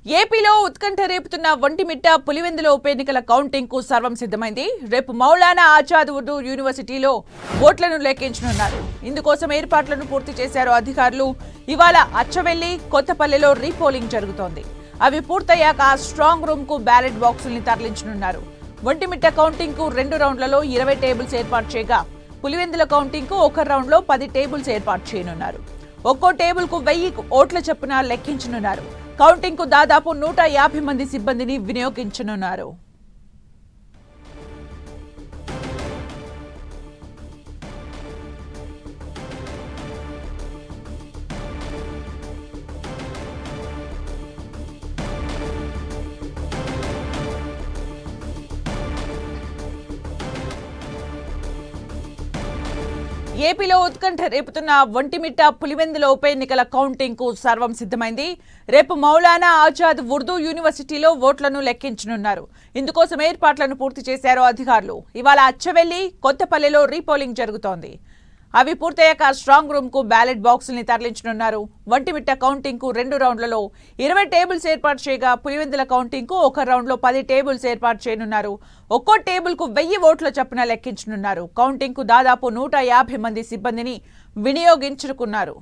ఏపీలో ఉత్కంఠ రేపుతున్న ఒంటిమిట్ట పులివెందుల ఉప ఎన్నికల కౌంటింగ్ కు సర్వం సిద్ధమైంది. రేపు మౌలానా ఆజాద్ ఉర్దూ యూనివర్సిటీలో ఓట్లను లెక్కించనున్నారు. ఇందుకోసం ఏర్పాట్లను పూర్తి చేశారు అధికారులు. ఇవాళ అచ్చవెల్లి, కొత్తపల్లిలో రీపోలింగ్ జరుగుతోంది. అవి పూర్తయ్యాక స్ట్రాంగ్ రూమ్ కు బ్యాలెట్ బాక్సుల్ని తరలించనున్నారు. ఒంటిమిట్ట కౌంటింగ్ కు 2 రౌండ్లలో 20 టేబుల్స్ ఏర్పాటు చేయగా, పులివెందుల కౌంటింగ్ కు ఒక రౌండ్ లో 10 టేబుల్స్ ఏర్పాటు చేయనున్నారు. ఒక్కో టేబుల్ కు 1000 ఓట్ల చొప్పున లెక్కించనున్నారు. కౌంటింగ్ కు దాదాపు 150 మంది సిబ్బందిని వినియోగించనున్నారు. ఏపీలో ఉత్కంఠ రేపుతున్న ఒంటిమిట్ట పులివెందుల ఉప ఎన్నికల కౌంటింగ్ కు సర్వం సిద్ధమైంది. రేపు మౌలానా ఆజాద్ ఉర్దూ యూనివర్సిటీలో ఓట్లను లెక్కించనున్నారు. ఇందుకోసం ఏర్పాట్లను పూర్తి చేశారు అధికారులు. ఇవాళ అచ్చవెల్లి, కొత్తపల్లిలో రీపోలింగ్ జరుగుతోంది. అవి పూర్తయ్యాక స్ట్రాంగ్ రూమ్ కు బ్యాలెట్ బాక్సుల్ని తరలించనున్నారు. ఒంటిమిట్ట కౌంటింగ్ కు 2 రౌండ్లలో 20 టేబుల్స్ ఏర్పాటు చేయగా, పులివెందుల కౌంటింగ్ కు ఒక రౌండ్ లో 10 టేబుల్స్ ఏర్పాటు చేయనున్నారు. ఒక్కో టేబుల్ కు 1000 ఓట్ల చొప్పున లెక్కించనున్నారు. కౌంటింగ్ కు దాదాపు 150 మంది సిబ్బందిని వినియోగించుకున్నారు.